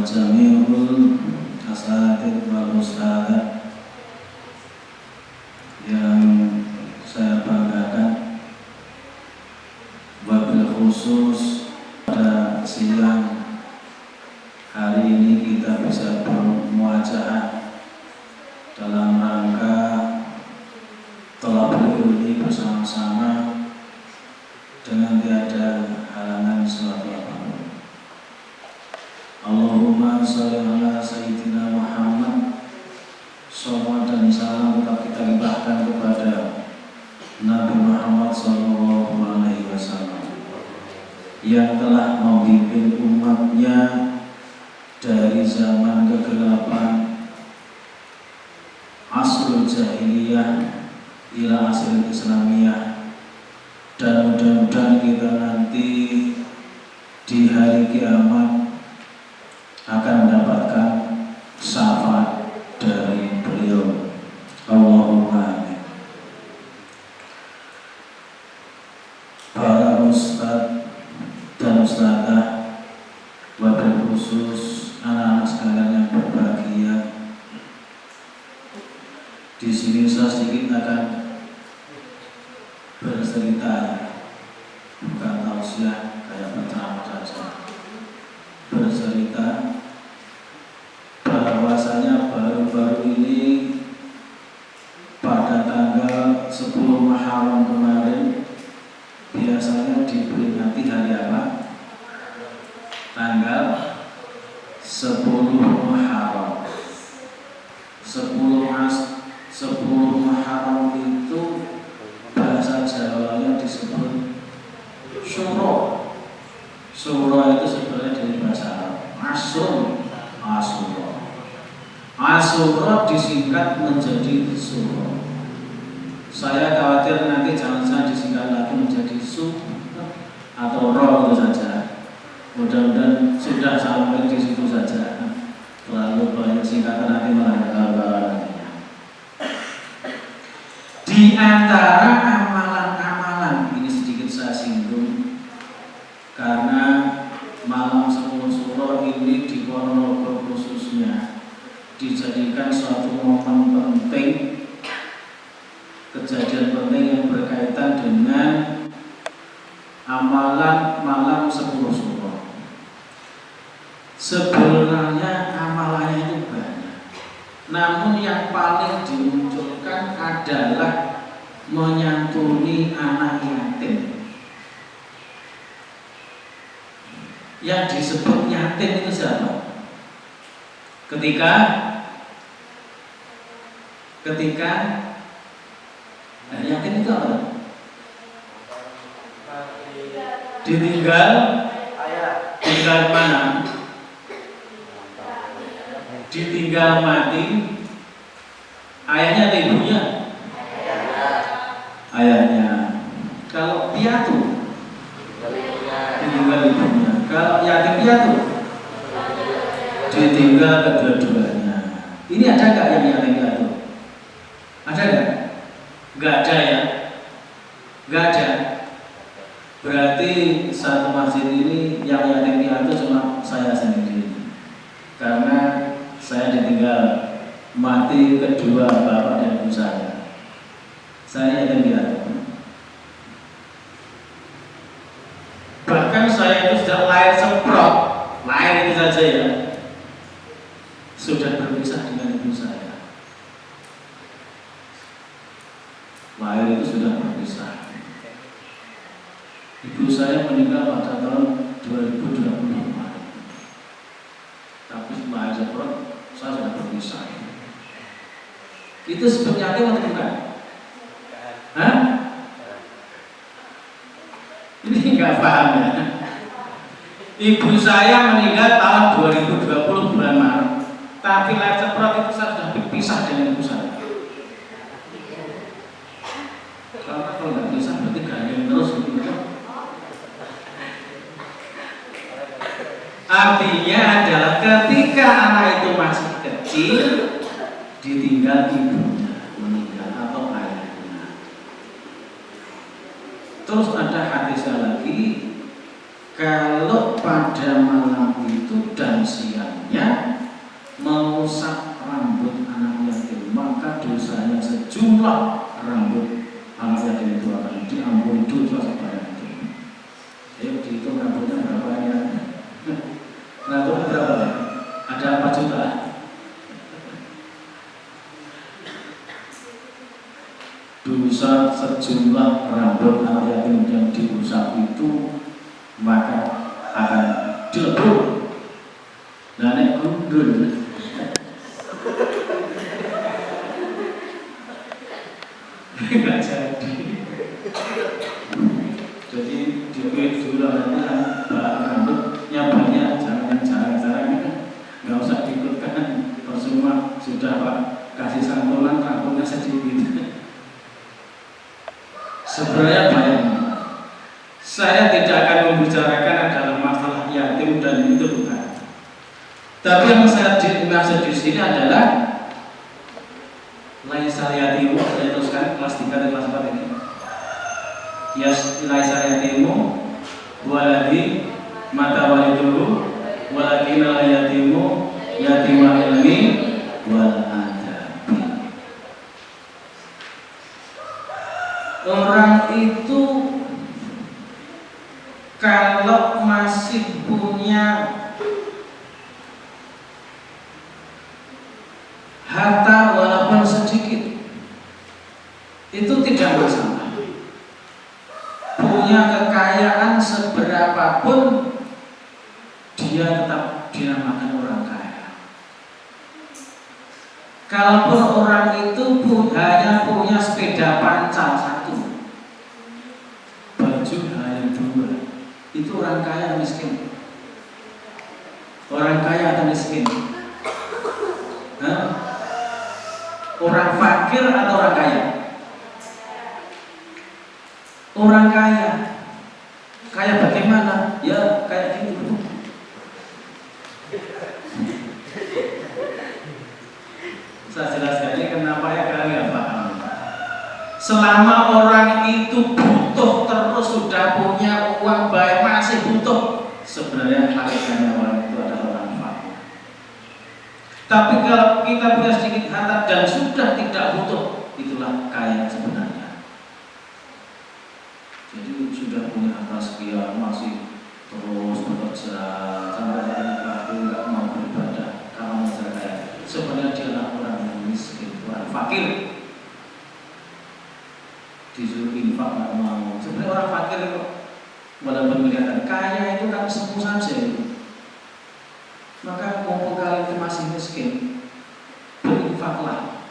jami'ul asatidz wal ustadzat yang saya banggakan, wabil khusus pada siang hari ini kita bisa bermuajaah dalam rangka thalabul ilmi bersama-sama dengan tiada halangan suatu apapun. Allahumma sholli ala sayyidina Muhammad. Shalawat dan salam tetap kita limpahkan kepada Nabi Muhammad sallallahu alaihi wasallam yang telah membimbing umatnya dari zaman kegelapan asrul jahiliyah ila asrul islamiyah, dan mudah-mudahan kita nanti di hari kiamat akan mendapatkan syafaat dari beliau. Allahumma amin. Para ustadz dan ustadzah, wabil khusus anak-anak sekalian yang berbahagia, di sini saya sedikit akan bercerita, bukan tausiah kayak penceramah saja. Bercerita bahwasanya baru-baru ini pada tanggal 10 Muharram kemarin biasanya diperingati hari apa? Tanggal 10 Muharram. 10 Muharram itu bahasa Jawanya disebut Syuro. Syuro itu sebenarnya dari bahasa Arab Asyura. Asyura disingkat menjadi Syuro. Saya khawatir nanti jangan-jangan disingkat lagi menjadi Su atau Ro itu saja. Mudah-mudahan sudah sampai di situ saja. Terlalu banyak singkatan nanti malah di antara amalan-amalan ini sedikit saya singgung karena malam 10 Syuro ini di Ponorogo khususnya dijadikan suatu momen penting, kejadian penting yang berkaitan dengan amalan malam 10 Syuro. Sebenarnya amalannya itu banyak, namun yang paling dimunculkan adalah menyantuni anak yatim. Yang disebut yatim itu siapa? Ketika yatim itu apa? Ditinggal mana? Ditinggal mati. Ayahnya atau ibunya? Ayahnya. Kalau piatu, ditinggal ibunya. Kalau yatim piatu, ditinggal kedua-duanya. Ini ada nggak yang yatim piatu? Ada nggak? Nggak ada ya? Nggak ada. Berarti satu masjid ini yang yatim piatu cuma saya sendiri. Karena saya ditinggal mati kedua bapak dan ibu saya. Saya yatim piatu. Bahkan saya itu sudah lahir semprot, lahir itu saja ya, sudah berpisah dengan ibu saya. Lahir itu sudah berpisah. Ibu saya meninggal pada tahun 2020 kemarin. Tapi lahir semprot, saya sudah berpisah. Itu sebetulnya yatim atau bukan? Hah? Ini nggak paham ya. Ibu saya meninggal tahun 2020 bulan Maret, tapi lahir semprot itu saya sudah berpisah dengan ibu saya. Karena kalau nggak bisa berarti gandeng terus gitu. Artinya adalah ketika anak itu masih kecil ditinggal ibunya meninggal atau ayahnya. Terus ada hadisnya lagi, kalau pada malam itu dan siangnya Jadi dulu nanti bahan gandumnya banyak, jarang-jarang nggak usah diikutkan, percuma sudah Pak kasih santunan rambutnya sedikit. Sebenarnya banyak. Saya tidak akan membicarakan adalah masalah yatim dan itu bukan. Tapi yang saya maksud di sini adalah laisa yatimu, saya teruskan kelas 3 dan kelas 4 ini. Laisa yatimu waladi mata waliduhu walakin la yatimu yatima ilmi wal adabi. Orang itu kalau masih punya harta walaupun sedikit itu tidak masalah. Punya kekayaan seberapapun dia tetap dinamakan orang kaya. Kalaupun orang itu hanya punya sepeda pancal 1, baju hanya 2, itu orang kaya atau miskin? Orang kaya atau miskin? Hah? Orang fakir atau orang kaya? Orang kaya. Kaya bagaimana? Ya kayak gitu. Saya jelaskan ini kenapa ya, kalian nggak paham. Selama orang itu butuh terus, sudah punya uang baik masih butuh, sebenarnya hakikatnya orang itu adalah orang fakir. Tapi kalau kita punya sedikit harta dan sudah tidak butuh, itulah kaya sebenarnya. Jadi sudah punya harta sekian masih terus bekerja sampai hari waktu nggak mau beribadah karena merasa kaya. Sebenarnya dia adalah orang yang miskin, orang fakir. Disuruh infak nggak mau. Sebenarnya orang fakir kok walaupun kelihatan kaya itu kan semu saja. Maka mumpung kalian itu masih miskin, berinfaklah.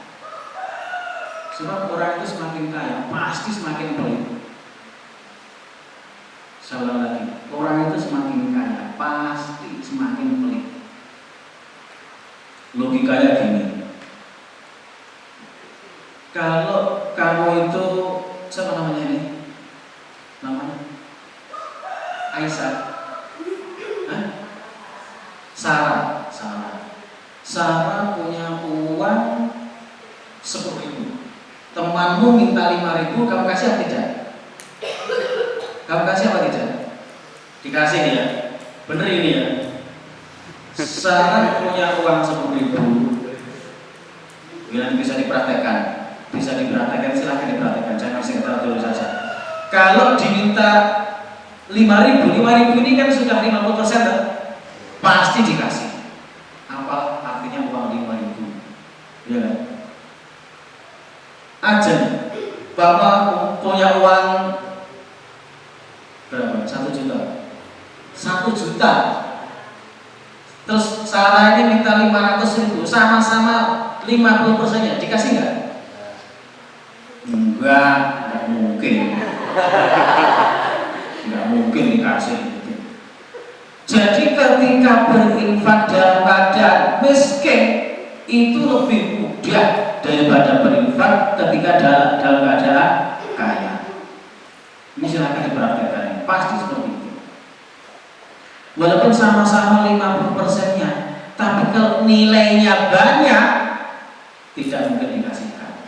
Sebab orang itu semakin kaya pasti semakin pelit. Salah lagi, orang itu semakin kaya pasti semakin pelit. Logikanya gini, kalau kamu itu siapa namanya ini? Namanya Aisyah, Sarah punya uang 10.000. Temanmu minta 5.000, kamu kasih apa tidak? Kamu kasih apa tidak? Dikasih ya. Bener ini ya. Sarah punya uang 10.000. Yang bisa dipraktekkan. Silahkan dipraktekkan. Jangan sekedar dulu saja. Kalau diminta 5.000 ini kan sudah 50%, kan? Pasti dikasih. Apa artinya uang 5.000? Ya kan? Aja Bapak punya uang berapa? 1 juta. 1 juta. Terus Sarah ini minta 500.000, sama-sama 50%-nya, dikasih nggak? Enggak mungkin. Nggak mungkin dikasih. Jadi ketika berinfak dalam keadaan miskin itu lebih mudah daripada berinfak ketika dalam keadaan kaya. Ini silahkan diperhatikan, pasti seperti itu. Walaupun sama-sama 50%-nya, tapi kalau nilainya banyak, tidak mungkin dikasihkan.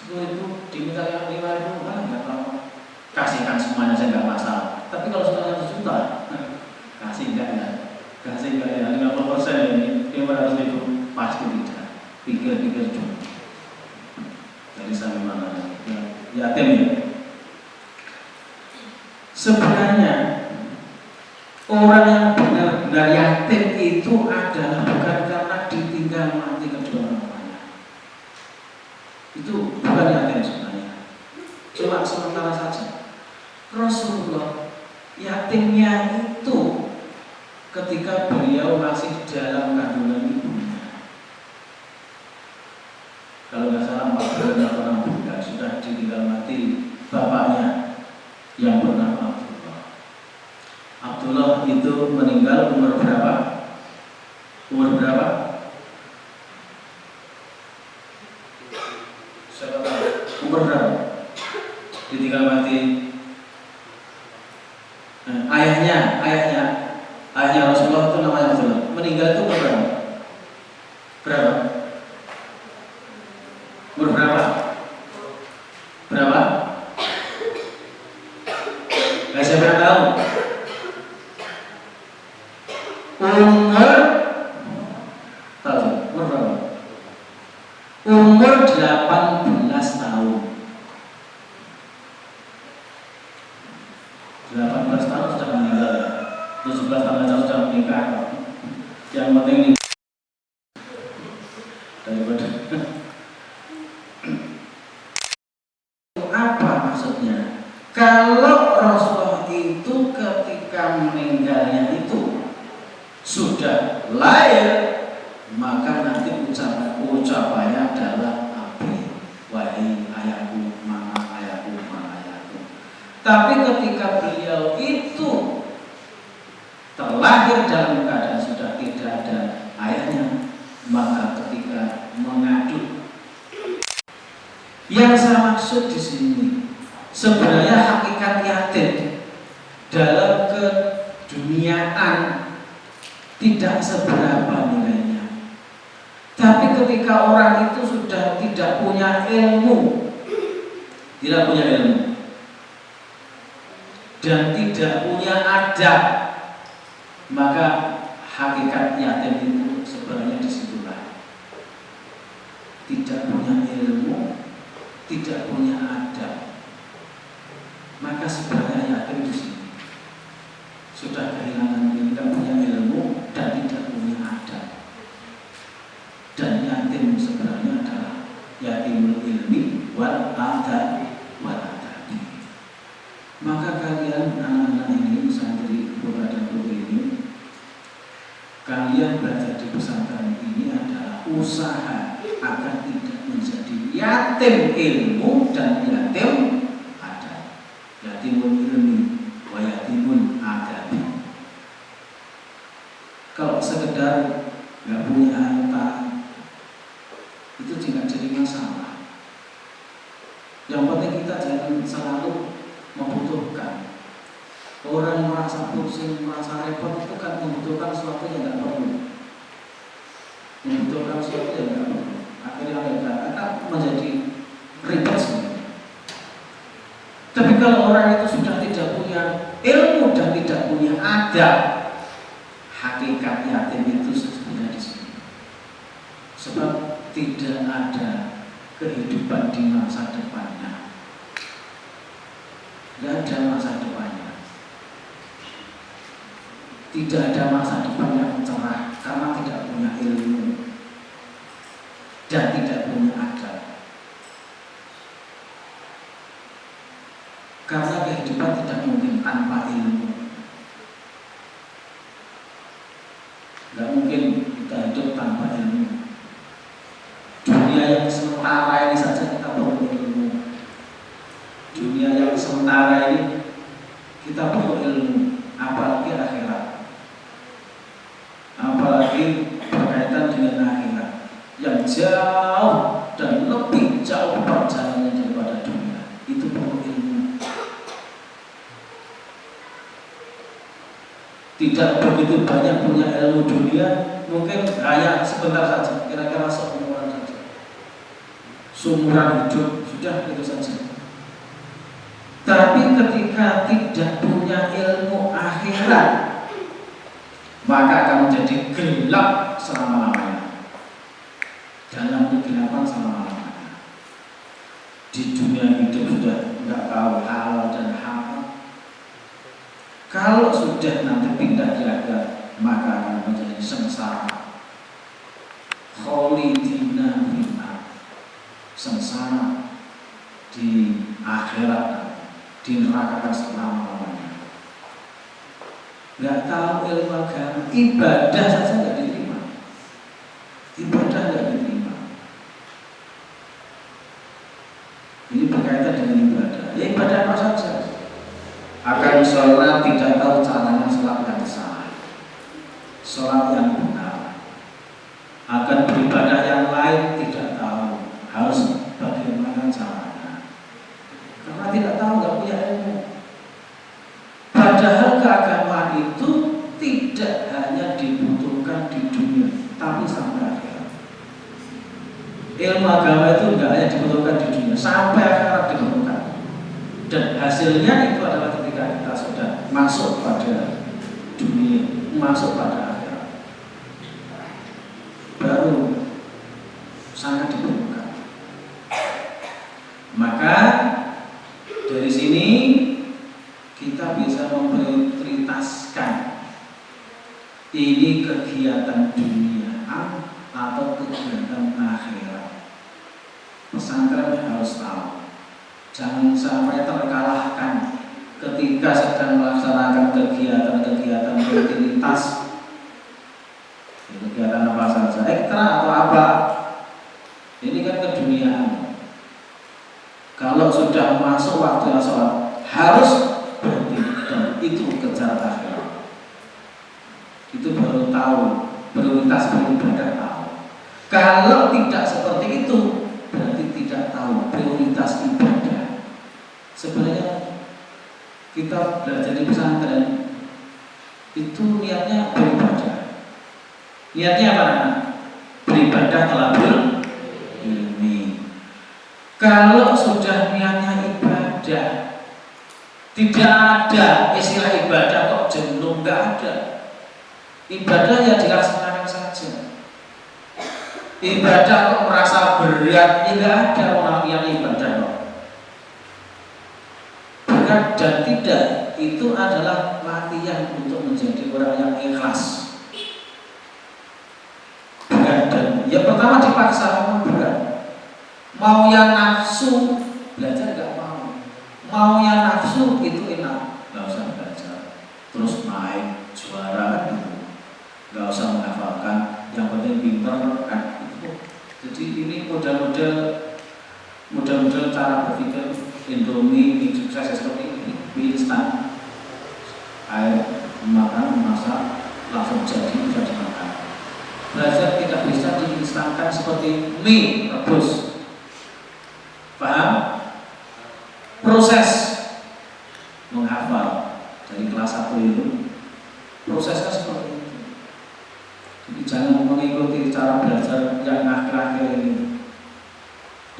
10.000 diminta 5.000, kan nggak apa-apa. Kasihkan semuanya saja nggak masalah. Tapi kalau sudah 1 juta, kasih enggak ya? Kasih enggak ya? 50% ini 500.000 pasti tidak. Pikir-pikir cuma. Jadi sampai mana? Yatim ya. Sebenarnya orang yang benar-benar yatim itu adalah bukan karena ditinggal mati kedua orang tuanya. Itu bukan yatim sebenarnya. Cuma sementara saja. Rasulullah yatimnya itu ketika beliau masih dalam kandungan ibunya. Kalau nggak salah 4 bulan bulan sudah ditinggal mati bapaknya yang bernama Abdullah. Rasulullah itu meninggal umur berapa? Umur berapa? Siapa tahu? Umur berapa? Ditinggal mati. Ayahnya Rasulullah itu namanya Rasulullah. Meninggal itu umur berapa? Berapa? Umur berapa? Berapa? Nggak siapa yang tahu? Umur tahu? Umur berapa? Umur 18 tahun. 18 tahun sudah meninggal ya. 17 tahun saja sudah menikah. Yang penting ini daripada apa maksudnya? Kalau Rasulullah itu ketika meninggalnya itu sudah lahir, maka nanti ucapannya adalah Abi, wahai ayahku, mana ayahku, mana ayahku. Tapi ketika beliau itu terlahir dalam keadaan sudah tidak ada ayahnya, maka ketika mengadu, yang saya maksud di sini sebenarnya hakikat yatim dalam keduniaan tidak seberapa nilainya. Tapi ketika orang itu sudah tidak punya ilmu, dan tidak punya adab, maka hakikat yatim itu sebenarnya disitulah. Tidak punya ilmu, tidak punya adab, maka sebenarnya yatim di sini sudah kehilangan, tidak punya ilmu dan tidak punya adab. Dan yatim sebenarnya adalah yatimul ilmi wal adab wal adabi. Maka kalian anak-anak ini, santri putra dan putri ini, kalian belajar di pesantren ini adalah usaha agar tidak menjadi yatim ilmu dan yatim adab. Yatimul ilmi wa yatimul adabi. Kalau sekedar nggak punya harta itu tidak jadi masalah. Yang penting kita jangan selalu membutuhkan. Orang merasa pusing, merasa repot itu kan membutuhkan sesuatu yang tidak perlu. Membutuhkan sesuatu yang tidak perlu. Akhirnya kita menjadi ribet sendiri. Tapi kalau orang itu sudah tidak punya ilmu dan tidak punya adab, hakikat yatim itu sebenarnya di sini. Sebab tidak ada kehidupan di masa depannya. Tidak ada masa depannya. Tidak ada masa depan yang cerah karena tidak punya ilmu dan tidak punya adab. Karena kehidupan tidak mungkin tanpa ilmu. Tidak mungkin kita hidup tanpa ilmu. Dunia yang sementara ini saja kita perlu ilmu. Dunia yang sementara ini kita perlu ilmu, apalagi akhirat, apalagi berkaitan dengan akhirat yang jauh dan lebih jauh perjalanannya daripada dunia. Itu perlu ilmu. Tidak begitu banyak punya ilmu dunia, mungkin hanya sebentar saja, kira-kira seumuran saja, seumuran hidup sudah itu saja. Tapi ketika tidak punya ilmu akhirat, maka akan menjadi gelap selama-lamanya. Dalam kegelapan selama-lamanya. Di dunia hidup sudah tidak tahu halal dan haram. Kalau sudah nanti pindah di akhirat, maka akan menjadi sengsara. Kholidina finnar, sengsara di akhirat, di neraka selama-lamanya. Nggak tahu ilmu agama, ibadah saja nggak diterima. Ibadah nggak diterima. Ini berkaitan dengan ibadah. Ya ibadah apa saja. Akan sholat tidak tahu caranya sholat yang salah, sholat yang benar, akan beribadah yang lain tidak tahu harus bagaimana caranya, karena tidak tahu, nggak punya ilmu. Padahal keagamaan itu tidak hanya dibutuhkan di dunia, tapi sampai akhirat. Ilmu agama itu nggak hanya dibutuhkan di dunia, sampai akhirat dibutuhkan. Dan hasilnya itu adalah ketika kita sudah masuk pada dunia, masuk pada akhirat, baru sangat diperlukan. Maka dari sini kita bisa memprioritaskan ini kegiatan dunia atau kegiatan akhirat. Pesantren harus tahu, jangan sampai terkalahkan ketika sedang melaksanakan kegiatan-kegiatan rutinitas, kegiatan apa saja, ekstra atau apa. Ini kan keduniaan. Kalau sudah masuk waktu sholat harus berhenti, dan itu kejar akhirat. Itu baru tahu prioritas beribadah tahu. Kalau tidak seperti itu, berarti tidak tahu prioritas ibadah. Sebenarnya kita belajar di pesantren itu niatnya beribadah. Niatnya apa? Beribadah talabul ilmi. Kalau sudah niatnya ibadah, tidak ada istilah ibadah kok jenuh, nggak ada. Ibadah ya dilaksanakan saja. Ibadah kok merasa berat, ya nggak ada orang yang ibadah kok. Berat dan tidak itu adalah latihan untuk menjadi orang yang ikhlas. Berat dan yang pertama dipaksa memang berat. Mau yang nafsu belajar nggak mau. Mau yang nafsu itu enak, nggak usah belajar. Terus naik juara gitu, nggak usah menghafalkan. Yang penting pintar kan. Jadi ini model-model cara berpikir Indomie, mie sukses seperti ini, mie instan, air makan, masak, langsung jadi bisa dimakan. Belajar tidak bisa diinstankan seperti mie rebus. Paham? Proses menghafal dari kelas 1 itu prosesnya seperti itu. Jadi jangan mengikuti cara belajar yang akhir-akhir ini,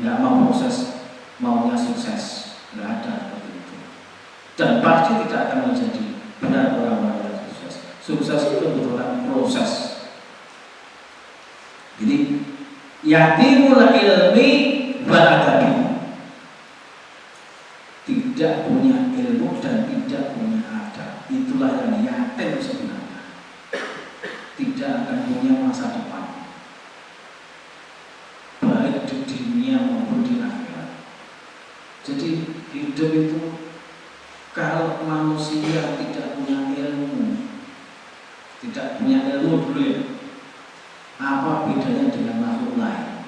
nggak mau proses, maunya sukses, nggak ada seperti itu. Dan pasti tidak akan menjadi benar orang-orang yang sukses. Sukses itu butuhkan proses. Jadi yatimul ilmi ba'adabi, tidak punya ilmu dan tidak punya adab, itulah yang yatim sebenarnya. Tidak akan punya masa depan, baik di dunia maupun di akhirat. Jadi hidup itu kalau manusia tidak punya ilmu, tidak punya ilmu dulu ya, apa bedanya dengan makhluk lain?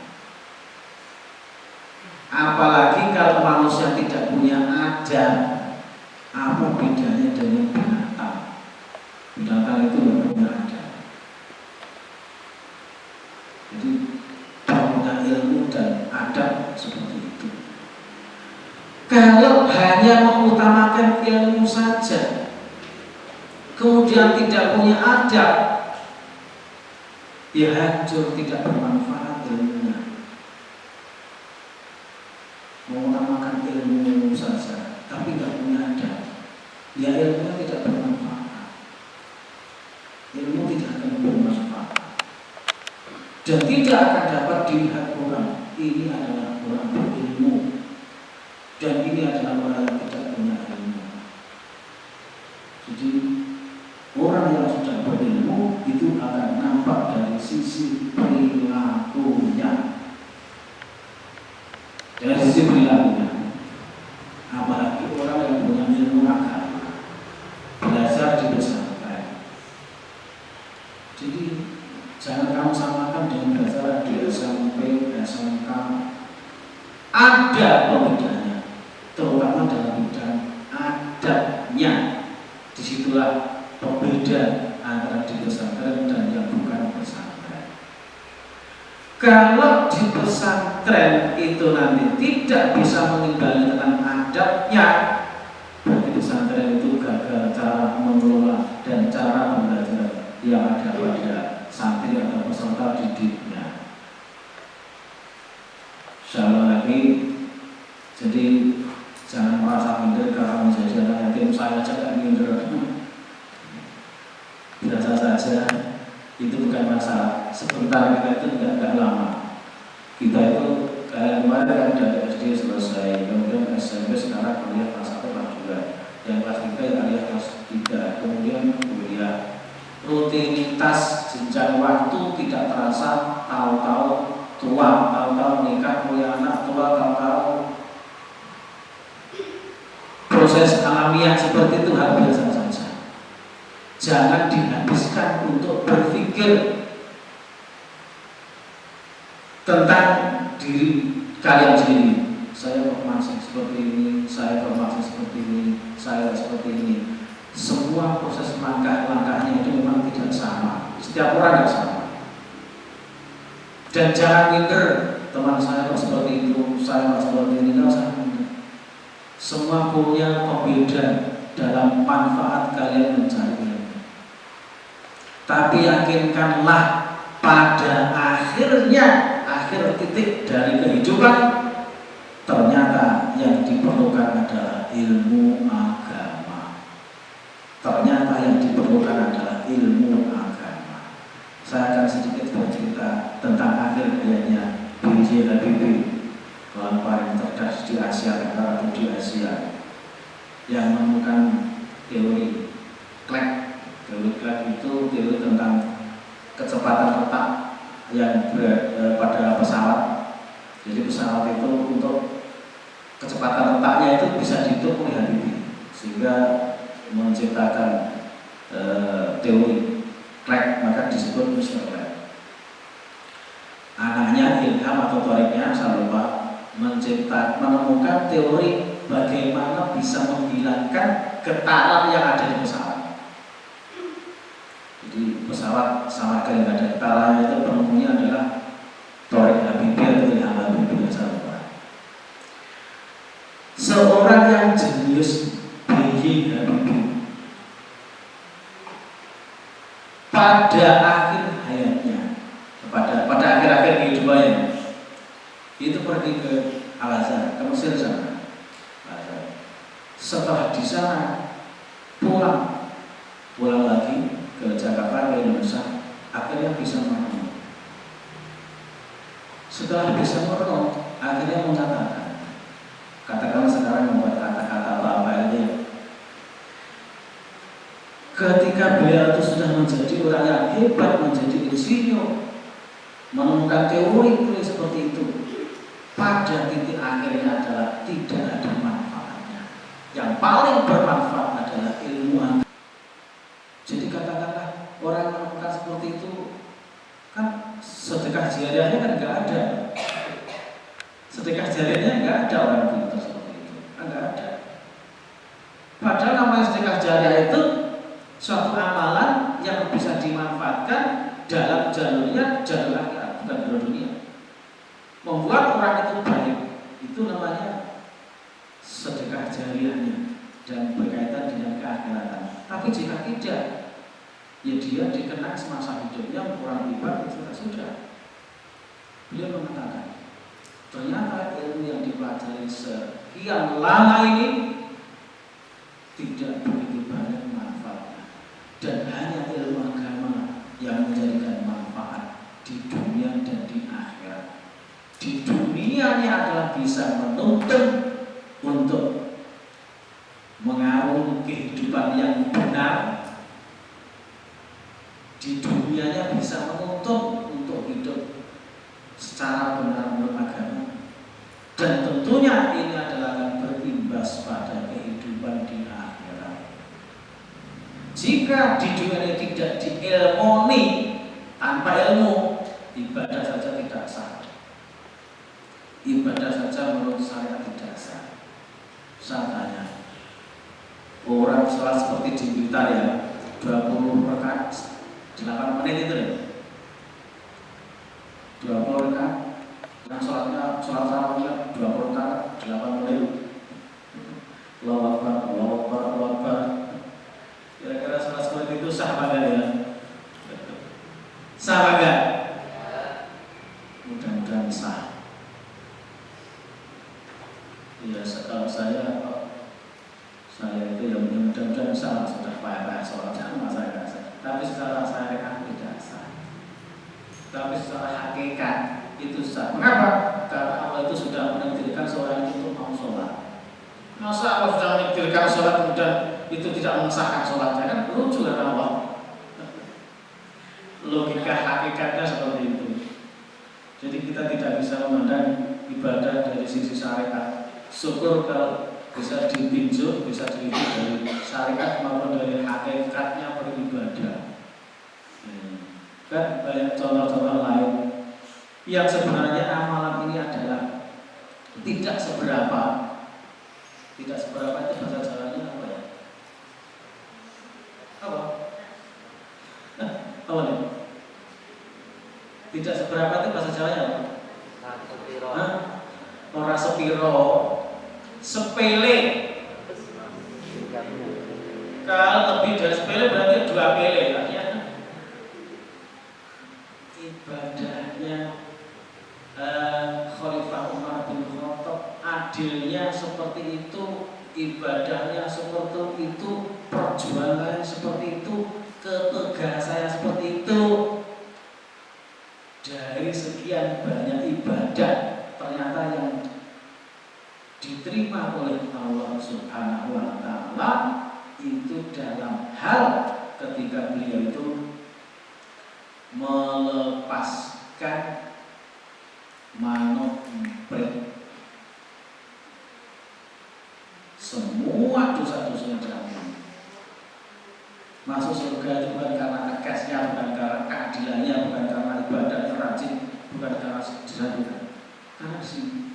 Apalagi kalau manusia tidak punya adab, apa bedanya dengan binatang? Binatang itu tidak punya adab. Jadi punya ilmu dan adab seperti itu. Kalau hanya mengutamakan ilmu saja, kemudian tidak punya adab, ya hancur, tidak bermanfaat ilmunya. Mengutamakan ilmu saja, tapi tidak punya adab, ya ilmunya tidak bermanfaat. Ilmu tidak akan bermanfaat. Dan tidak akan dapat dilihat orang, ini adalah orang berilmu, dan ini adalah orang yang tidak punya ilmu. Jadi orang yang sudah berilmu itu akan nampak dari sisi perilakunya. Dari sisi perilakunya. Apalagi orang yang punya ilmu agama, belajar di pesantren. Jadi jangan kamu samakan dengan belajar di SMP, SMK. Ada perbedaannya, terutama dalam bidang adabnya. Disitulah pembeda antara di pesantren dan yang bukan pesantren. Kalau di pesantren itu nanti tidak bisa mengimbangi tentang adabnya, berarti pesantren itu gagal cara mengelola dan cara belajar yang ada pada santri atau peserta didiknya. Sekali lagi, jadi jangan merasa minder karena menjadi anak yatim. Saya aja gak minder, biasa saja. Itu bukan masalah. Sebentar kita itu nggak lama. Kita itu kayak kemarin kan dari SD selesai, kemudian SMP, sekarang kuliah kelas 1 kelas 2, yang kelas 3 ya kuliah kelas 3, kemudian kuliah. Rutinitas jenjang waktu tidak terasa, tahu-tahu tua, tahu-tahu nikah, punya anak, tua, tahu-tahu. Proses alamiah seperti itu hal biasa saja. Jangan dihabiskan untuk berpikir tentang diri kalian sendiri. Saya kok masih seperti ini, saya kok masih seperti ini, saya seperti ini. Semua proses langkah-langkahnya itu memang tidak sama. Setiap orang tidak sama. Dan jangan minder, teman saya kok seperti itu, saya kok seperti ini, tidak usah minder. Semua punya pembeda dalam manfaat kalian mencari ilmu. Tapi yakinkanlah pada akhirnya, akhir titik dari kehidupan, ternyata yang diperlukan adalah ilmu agama. Ternyata yang diperlukan adalah ilmu agama. Saya akan sedikit bercerita tentang akhir hayatnya B.J. Habibie, orang paling cerdas di Asia Tenggara, di Asia, yang menemukan teori Clegg. Teori Clegg itu teori tentang kecepatan letak yang pada pesawat. Jadi pesawat itu untuk kecepatan letaknya itu bisa dihitung oleh Habibie, sehingga menciptakan teori Clegg, maka disebut Mr. Clegg. Anaknya Ilham atau Thoriqnya, saya lupa, menemukan teori bagaimana bisa menghilangkan getaran yang ada di pesawat. Jadi pesawat sama sekali tidak ada getarannya, itu penemunya adalah Thoriq Habibie atau Ilham Habibie, saya lupa. Seorang yang jenius B.J. Habibie pada akhir hayatnya, pada akhir-akhir kehidupannya, itu pergi ke Al-Azhar, ke Mesir sana. Setelah di sana pulang lagi ke Jakarta, ke Indonesia, akhirnya bisa merenung. Setelah bisa merenung, akhirnya mengatakan, katakanlah sekarang membuat kata-kata apa aja. Ketika beliau itu sudah menjadi orang yang hebat, menjadi insinyur, menemukan teori seperti itu, pada titik akhirnya adalah tidak ada manfaatnya. Yang paling bermanfaat adalah ilmu agama. Jadi katakanlah orang menemukan seperti itu, kan sedekah jariahnya kan nggak ada. Sedekah jariahnya nggak ada orang pintar seperti itu, kan nggak ada. Padahal namanya sedekah jariah itu suatu amalan yang bisa dimanfaatkan dalam jalurnya, jalur akhirat, bukan jalur dunia. Membuat orang itu baik, itu namanya sedekah jariahnya dan berkaitan dengan keakhiratan. Tapi jika tidak, ya dia dikenang semasa hidupnya kurang hebat, sudah. Beliau mengatakan, ternyata ilmu yang dipelajari sekian lama ini tidak begitu banyak manfaatnya, dan hanya ilmu agama yang menjadikan manfaat di dunia dan di akhirat. Di dunianya adalah bisa menuntun untuk mengarungi kehidupan yang benar. Di dunianya bisa menuntun untuk hidup secara benar menurut agama. Dan tentunya ini adalah akan berimbas pada kehidupan di akhirat. Jika di dunia ini tidak diilmoni, tanpa ilmu, ibadah saja tidak sah. Ibadah saja menurut saya tidak sah. Saya tanya, orang sholat seperti di Blitar ya, 20 rakaat 8 menit itu deh, 20 rakaat. Yang sholat tarawih 20 rakaat 8 menit. Allahu Akbar, Allahu Akbar, Allahu Akbar. Kira-kira sholat seperti itu sah apa enggak ya? Sah apa enggak? Mudah-mudahan sah. Ya, kalau saya itu yang mudah-mudahan sah, sudah payah sholat sama saya rasa. Tapi secara syariat tidak sah. Tapi secara hakikat itu sah. Mengapa? Karena Allah itu sudah menakdirkan seorang itu untuk mau sholat. Masa Allah sudah menakdirkan sholat kemudian itu tidak mengesahkan sholatnya, kan lucu kan Allah. Logika hakikatnya seperti itu. Jadi kita tidak bisa memandang ibadah dari sisi syariat. Syukur kalau bisa ditinjau, bisa dilihat dari syariat maupun dari hakikatnya beribadah. Kan banyak contoh-contoh lain yang sebenarnya amalan ini adalah tidak seberapa. Tidak seberapa itu bahasa Jawanya apa ya? Apa? Apa nih? Tidak seberapa itu bahasa Jawanya apa? Ora sepiro, sepele. Kalau lebih dari sepele berarti 2 pele, artinya ibadahnya Khalifah Umar bin Khattab adilnya seperti itu, ibadahnya seperti itu, perjuangannya seperti itu, ketegasannya seperti itu. Dari sekian banyak ibadah ternyata yang diterima oleh Allah Subhanahu wa Ta'ala itu dalam hal ketika beliau itu melepaskan manut emprit, semua dosa-dosanya diampuni. Masuk surga bukan karena tegasnya, bukan karena keadilannya, bukan karena ibadah rajin, bukan karena jihad, karena sih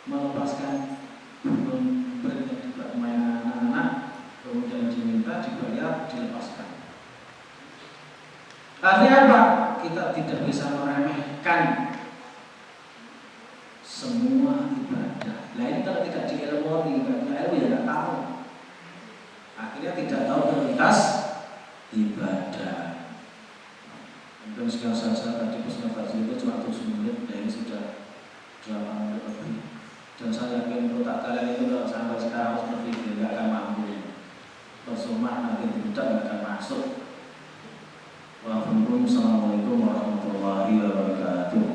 melepaskan emprit yang dibuat mainan anak-anak, kemudian diminta, dibayar, dilepaskan. Artinya apa? Kita tidak bisa meremehkan semua ibadah. Nah ini kalau tidak diilmui, karena ilmu ya tidak tahu. Akhirnya tidak tahu prioritas ibadah. Mungkin sekian saja tadi presentasi itu cuma 7 menit, dan ini sudah 8 menit lebih. Dan saya yakin otak kalian itu kalau sampai sekarang berpikir tidak akan mampu. Persumah nanti tidak akan masuk. Wassalamualaikum warahmatullahi wabarakatuh.